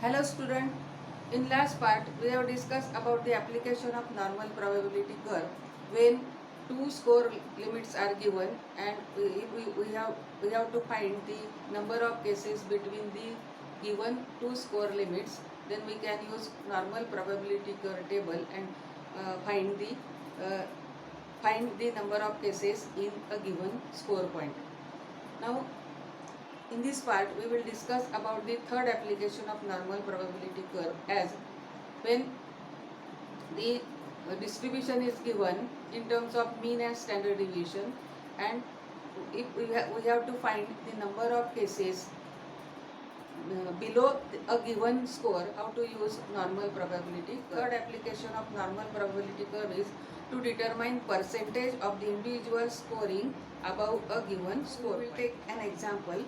Hello student, in last part we have discussed about the application of normal probability curve when two score limits are given and we have to find the number of cases between the given two score limits. Then we can use normal probability curve table and uh, find the number of cases in a given score point. Now in this part, we will discuss about the third application of normal probability curve as when the distribution is given in terms of mean and standard deviation, and if we have to find the number of cases below a given score, how to use normal probability. Third application of normal probability curve is to determine percentage of the individual scoring above a given score. We will take an example.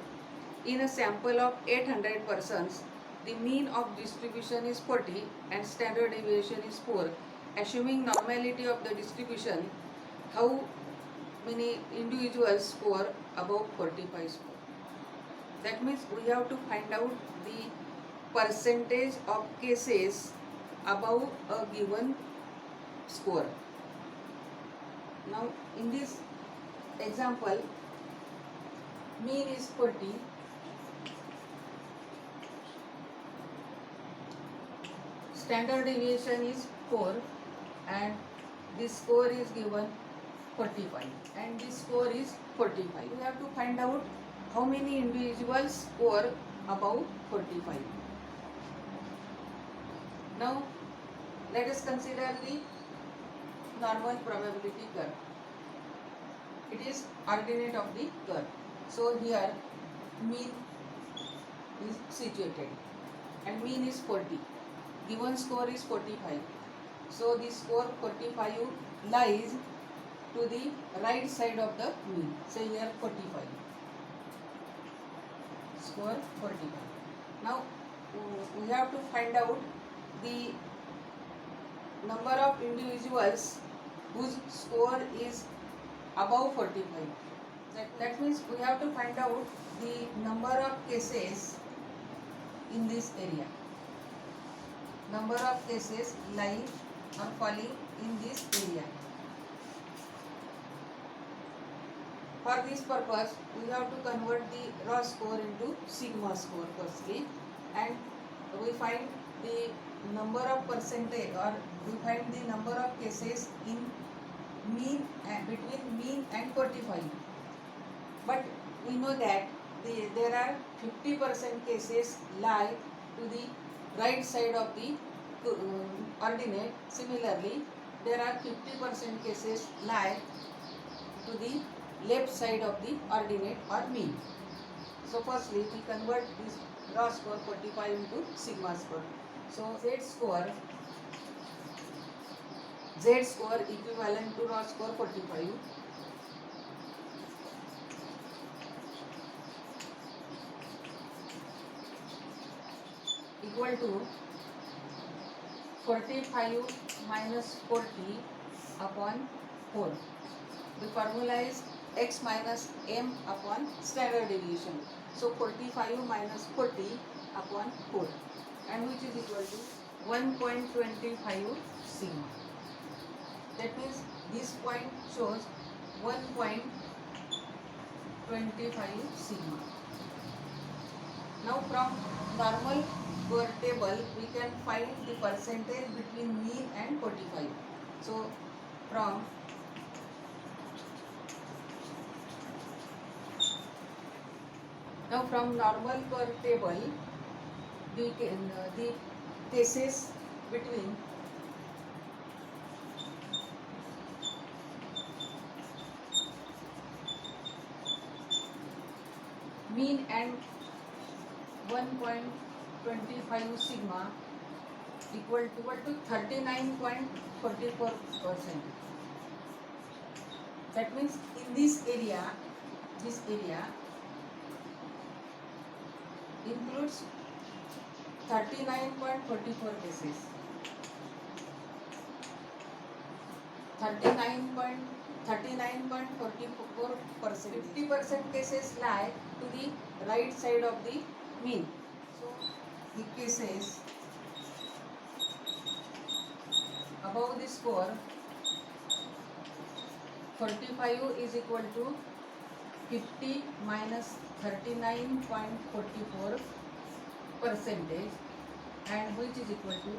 In a sample of 800 persons, the mean of distribution is 40 and standard deviation is 4. Assuming normality of the distribution, how many individuals score above 45 score? That means we have to find out the percentage of cases above a given score. Now in this example, mean is 40, standard deviation is 4, and this score is given 45 and this score is 45. We have to find out how many individuals score above 45. Now let us consider the normal probability curve. It is ordinate of the curve. So here mean is situated and mean is 40. Given score is 45. So the score 45 lies to the right side of the mean. Say here 45. Score 45. Now we have to find out the number of individuals whose score is above 45. That means we have to find out the number of cases in this area. Number of cases lying or falling in this area. For this purpose, we have to convert the raw score into sigma score firstly, and we find the number of percentage, or we find the number of cases in mean between mean and 45. But we know that there are 50% cases lie to the right side of the ordinate. Similarly, there are 50% cases lie to the left side of the ordinate or mean. So firstly, we convert this raw score 45 into sigma score. So Z score equivalent to raw score 45 equal to 45 minus 40 upon 4. The formula is x minus m upon standard deviation. So 45 minus 40 upon 4, and which is equal to 1.25 sigma. That means this point shows 1.25 sigma. Now from normal curve table we can find the percentage between mean and 45. So from normal curve table we can the cases between mean and 1.25 sigma equal to 39.44%. That means in this area includes 39.44 cases. 39.44%. 50% cases lie to the right side of the mean. So the cases above the score 45 is equal to 50 minus 39.44 percentage, and which is equal to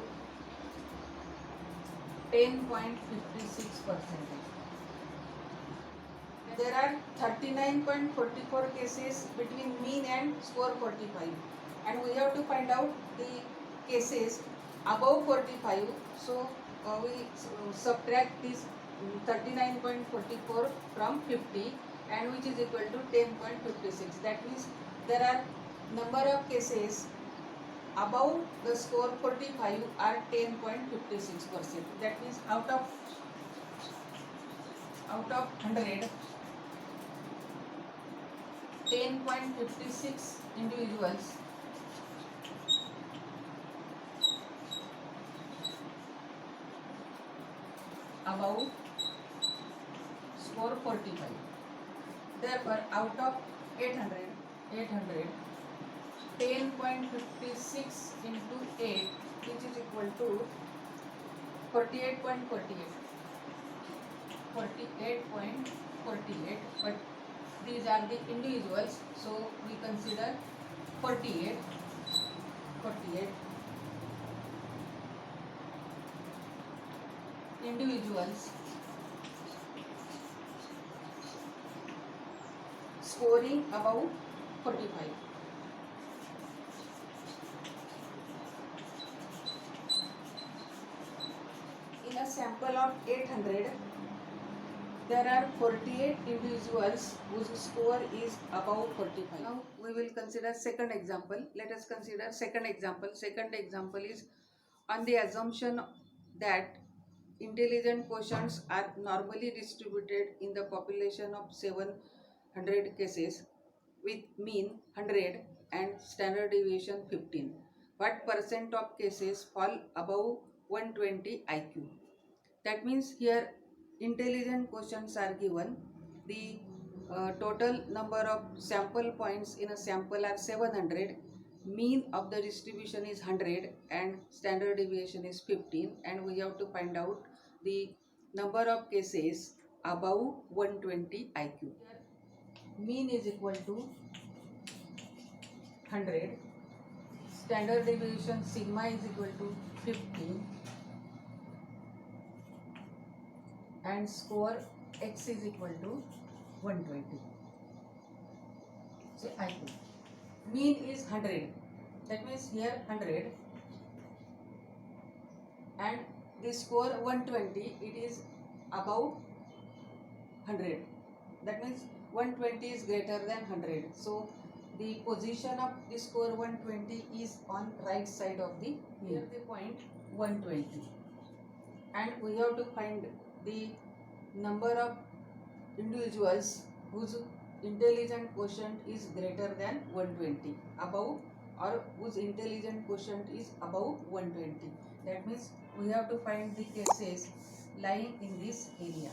10.56 percentage. There are 39.44 cases between mean and score 45, and we have to find out the cases above 45. So we subtract this 39.44 from 50, and which is equal to 10.56. That means there are number of cases above the score 45 are 10.56%. That means out of 100, 10.56 individuals above score 45. Therefore, out of 800, 10.56 into 8, which is equal to 48.48. 48.48, but these are the individuals, so we consider 48 individuals scoring above 45. In a sample of 800, there are 48 individuals whose score is above 45. Now we will consider second example. Let us consider second example. Second example is on the assumption that intelligent quotients are normally distributed in the population of 700 cases with mean 100 and standard deviation 15. What percent of cases fall above 120 IQ? That means here intelligent quotients are given. The total number of sample points in a sample are 700. Mean of the distribution is 100 and standard deviation is 15, and we have to find out the number of cases above 120 IQ. Mean is equal to 100, standard deviation sigma is equal to 15, and score x is equal to 120. So IQ. Mean is 100. That means here 100, and the score 120. It is above 100. That means 120 is greater than 100. So the position of the score 120 is on right side of the here the point 120, and we have to find the number of individuals whose intelligent quotient is greater than 120, above, or whose intelligent quotient is above 120. That means we have to find the cases lying in this area.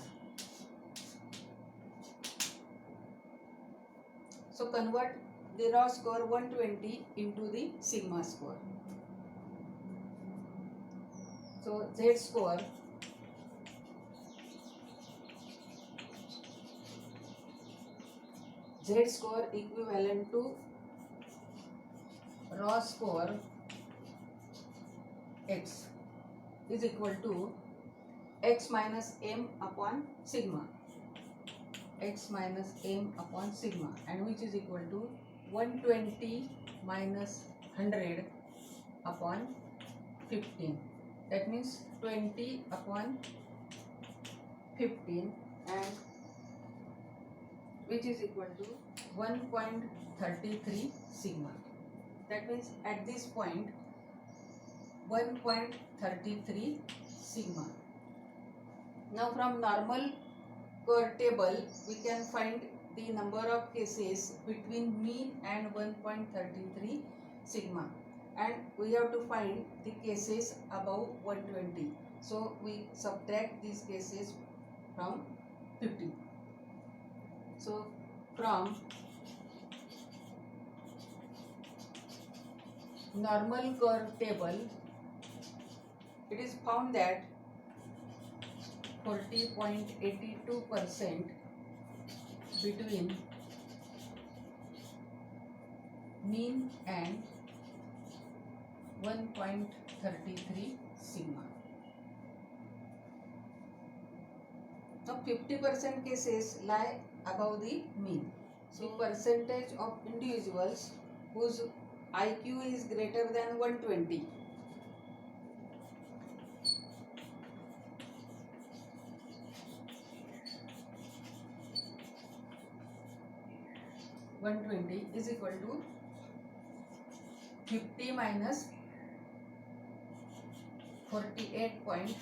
So convert the raw score 120 into the sigma score. So Z score equivalent to raw score x is equal to x minus m upon sigma, and which is equal to 120 minus 100 upon 15. That means 20 upon 15, and which is equal to 1.33 sigma. That means at this point 1.33 sigma. Now from normal curve table we can find the number of cases between mean and 1.33 sigma, and we have to find the cases above 120. So we subtract these cases from 50. So from normal curve table, it is found that 40.82% between mean and 1.33 sigma. Now 50% cases lie above the mean. So percentage of individuals whose IQ is greater than 120. Is equal to 50 minus 48.82%,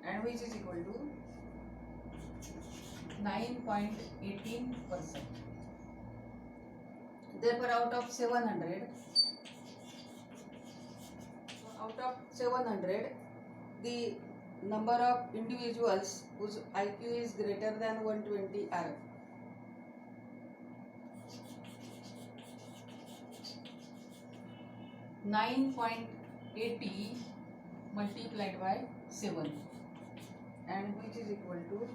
and which is equal to 9.18%. Therefore, out of 700, the number of individuals whose IQ is greater than 120 are 9.80 multiplied by 7, and which is equal to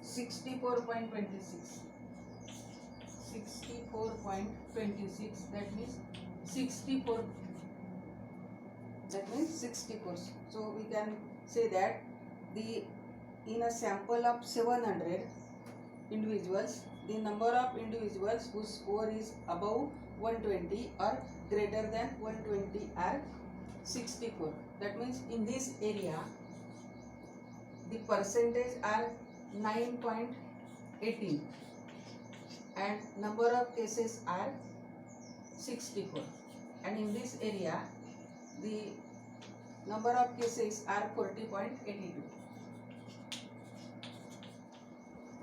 64.26. 64.26, that means 64. That means 64. So we can say that in a sample of 700 individuals, the number of individuals whose score is above 120 or greater than 120 are 64. That means in this area the percentage are 9.18 and number of cases are 64, and in this area the number of cases are 40.82.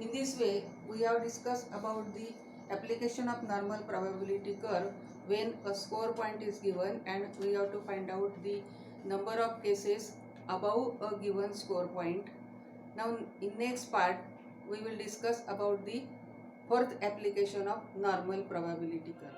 In this way, we have discussed about the application of normal probability curve when a score point is given, and we have to find out the number of cases above a given score point. Now, in next part, we will discuss about the fourth application of normal probability curve.